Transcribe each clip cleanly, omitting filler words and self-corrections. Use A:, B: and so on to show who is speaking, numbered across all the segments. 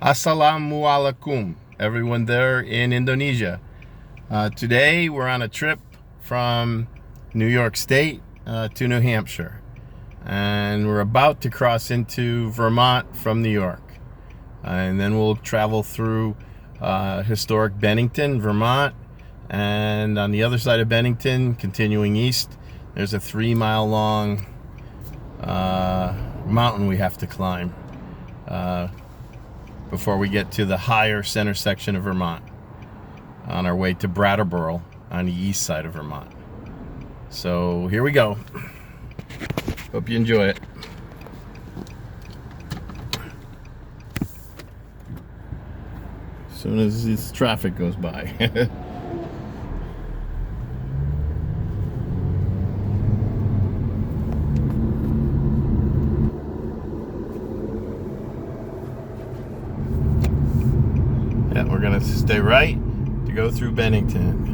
A: Assalamu alaikum, everyone there in Indonesia. Today we're on a trip from New York State to New Hampshire, and we're about to cross into Vermont from New York, and then we'll travel through historic Bennington, Vermont, and on the other side of Bennington, continuing east, there's a 3-mile long mountain we have to climb before we get to the higher center section of Vermont on our way to Brattleboro on the east side of Vermont. So here we go. Hope you enjoy it. As soon as this traffic goes by. Yeah, we're gonna stay right to go through Bennington.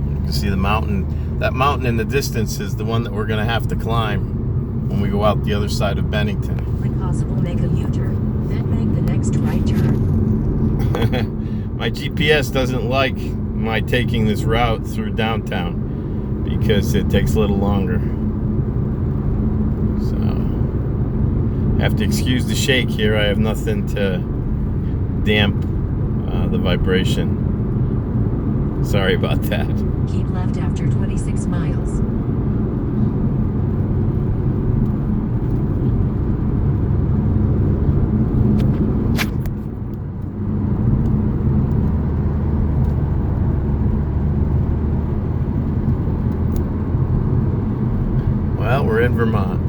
A: You can see the mountain. That mountain in the distance is the one that we're gonna have to climb when we go out the other side of Bennington.
B: When possible, make a U-turn, then make the next right turn.
A: My GPS doesn't like my taking this route through downtown, because it takes a little longer. So I have to excuse the shake here. I have nothing to damp the vibration. Sorry about that.
B: Keep left after 26 miles.
A: Well, we're in Vermont,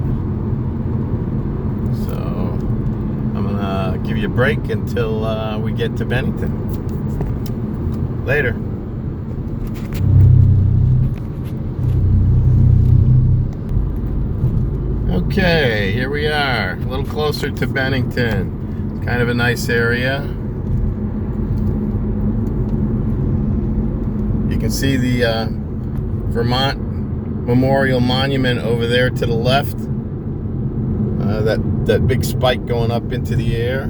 A: so I'm gonna give you a break until we get to Bennington. Later. Okay, here we are, a little closer to Bennington. It's kind of a nice area. You can see the Vermont Memorial Monument over there to the left. That big spike going up into the air.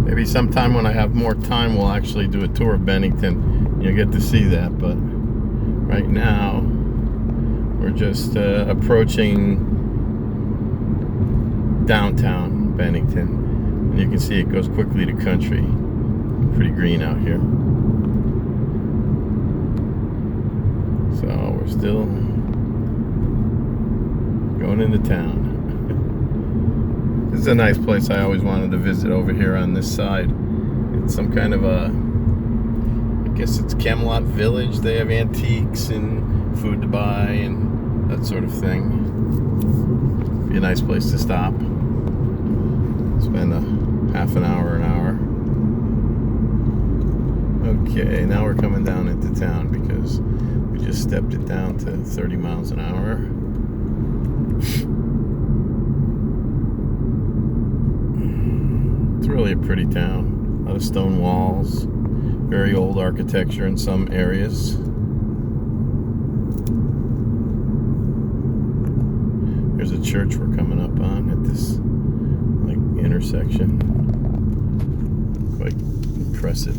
A: Maybe sometime when I have more time we'll actually do a tour of Bennington. You'll get to see that, but right now we're just approaching downtown Bennington. And you can see it goes quickly to country. Pretty green out here. So we're still going into town. This is a nice place I always wanted to visit over here on this side. It's some kind of a, I guess it's Camelot Village. They have antiques and food to buy and that sort of thing. Be a nice place to stop. Spend a half an hour, an hour. Okay, now we're coming down into town because we just stepped it down to 30 miles an hour. It's really a pretty town. A lot of stone walls, very old architecture in some areas. There's a church we're coming up on at this intersection. Quite impressive.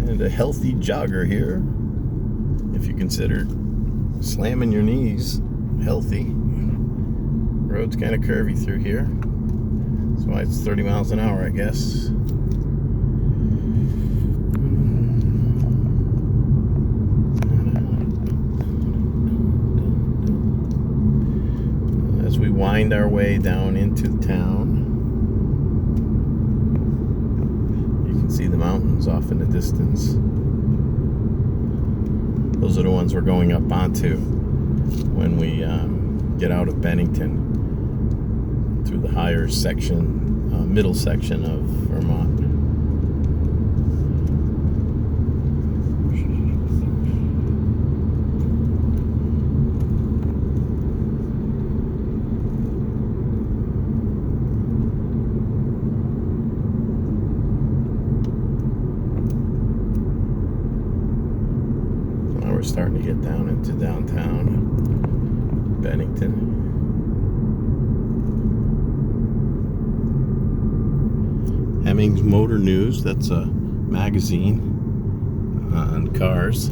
A: And a healthy jogger here, if you consider slamming your knees healthy. Road's kind of curvy through here. That's why it's 30 miles an hour, I guess. As we wind our way down into town, see the mountains off in the distance. Those are the ones we're going up onto when we get out of Bennington through the higher section, middle section of Vermont. starting to get down into downtown Bennington. Hemmings Motor News, that's a magazine on cars.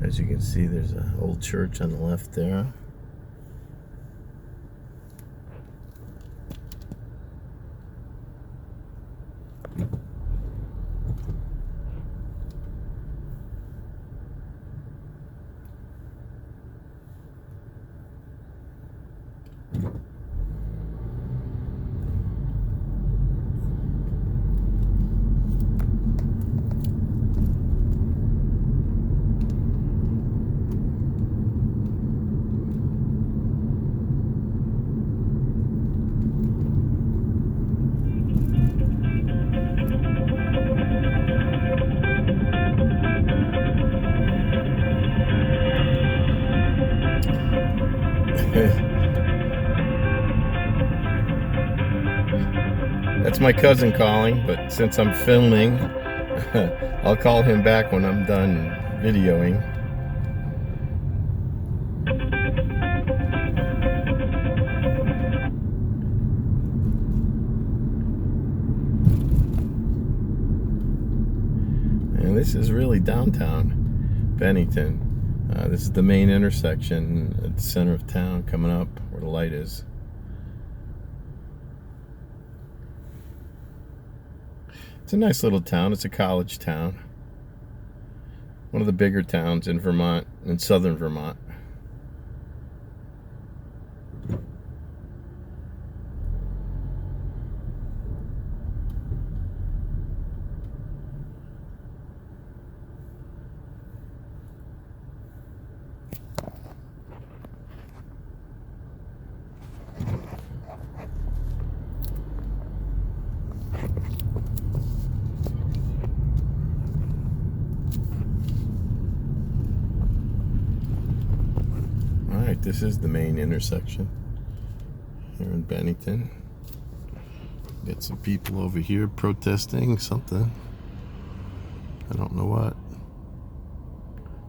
A: As you can see, there's an old church on the left there. That's my cousin calling, but since I'm filming, I'll call him back when I'm done videoing. And this is really downtown Bennington. This is the main intersection at the center of town, coming up where the light is. It's a nice little town. It's a college town. One of the bigger towns in Vermont, in southern Vermont. Alright, this is the main intersection here in Bennington. Get some people over here protesting something. I don't know what.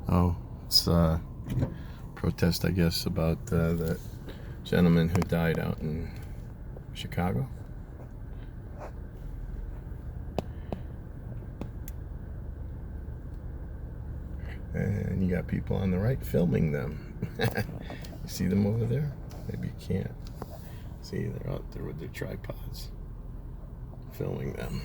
A: Oh, it's a protest, I guess, about that gentleman who died out in Chicago. And you got people on the right filming them. You see them over there? Maybe you can't. See, they're out there with their tripods, filming them.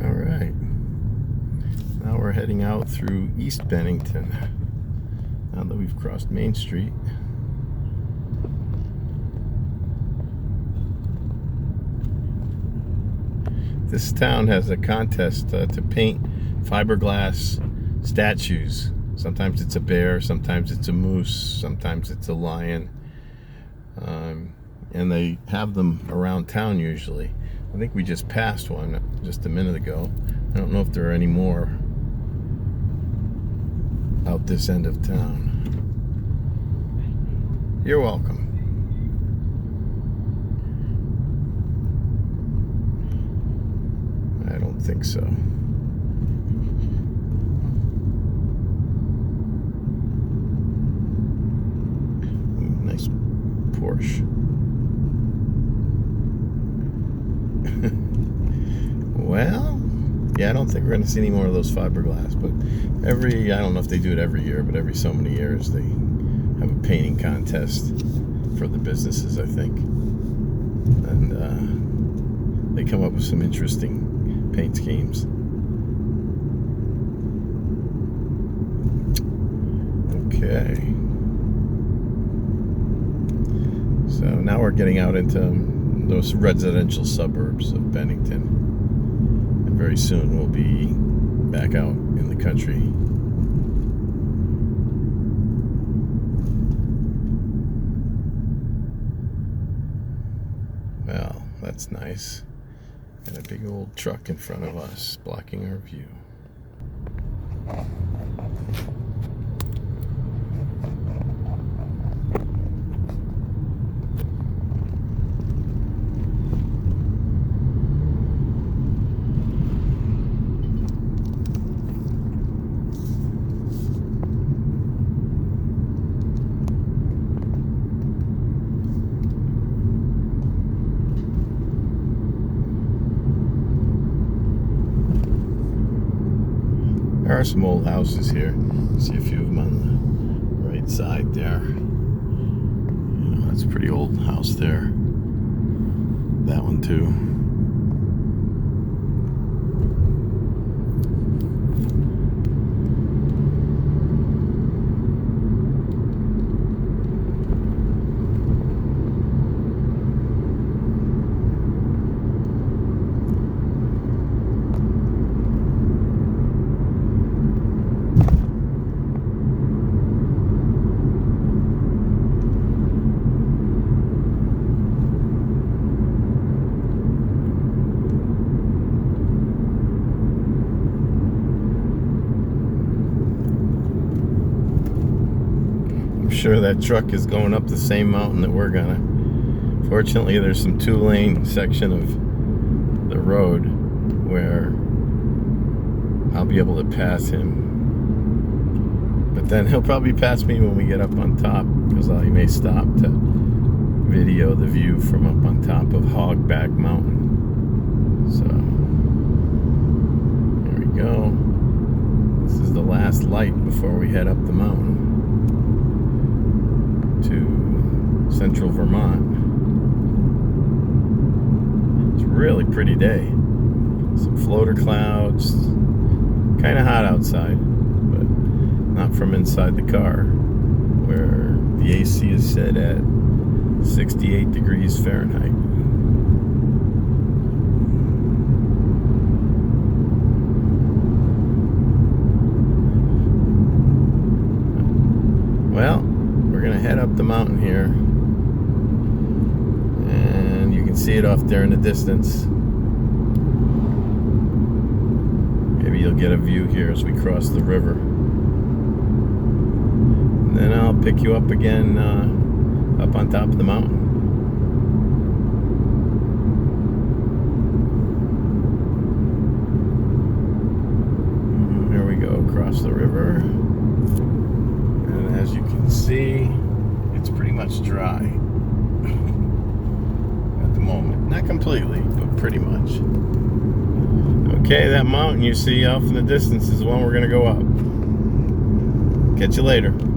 A: All right. Now we're heading out through East Bennington. Now that we've crossed Main Street. This town has a contest to paint fiberglass statues. Sometimes it's a bear, sometimes it's a moose, sometimes it's a lion. And they have them around town usually. I think we just passed one just a minute ago. I don't know if there are any more out this end of town. You're welcome. I don't think so. Nice Porsche. Well, yeah, I don't think we're going to see any more of those fiberglass, but I don't know if they do it every year, but every so many years they have a painting contest for the businesses, I think. And they come up with some interesting paint schemes. Okay. So now we're getting out into those residential suburbs of Bennington. And very soon we'll be back out in the country. Well, that's nice. And a big old truck in front of us, blocking our view. There are some old houses here. See a few of them on the right side there. You know, that's a pretty old house there. That one too. Sure that truck is going up the same mountain that we're gonna. Fortunately, there's some two-lane section of the road where I'll be able to pass him, but then he'll probably pass me when we get up on top, because he may stop to video the view from up on top of Hogback Mountain. So there we go. This is the last light before we head up the mountain to central Vermont. It's a really pretty day. Some floater clouds. Kind of hot outside, but not from inside the car, where the AC is set at 68 degrees Fahrenheit. Well, we're gonna head up the mountain here, and you can see it off there in the distance. Maybe you'll get a view here as we cross the river, and then I'll pick you up again up on top of the mountain. There we go, across the river. As you can see, it's pretty much dry at the moment. Not completely, but pretty much. Okay, that mountain you see off in the distance is the one we're going to go up. Catch you later.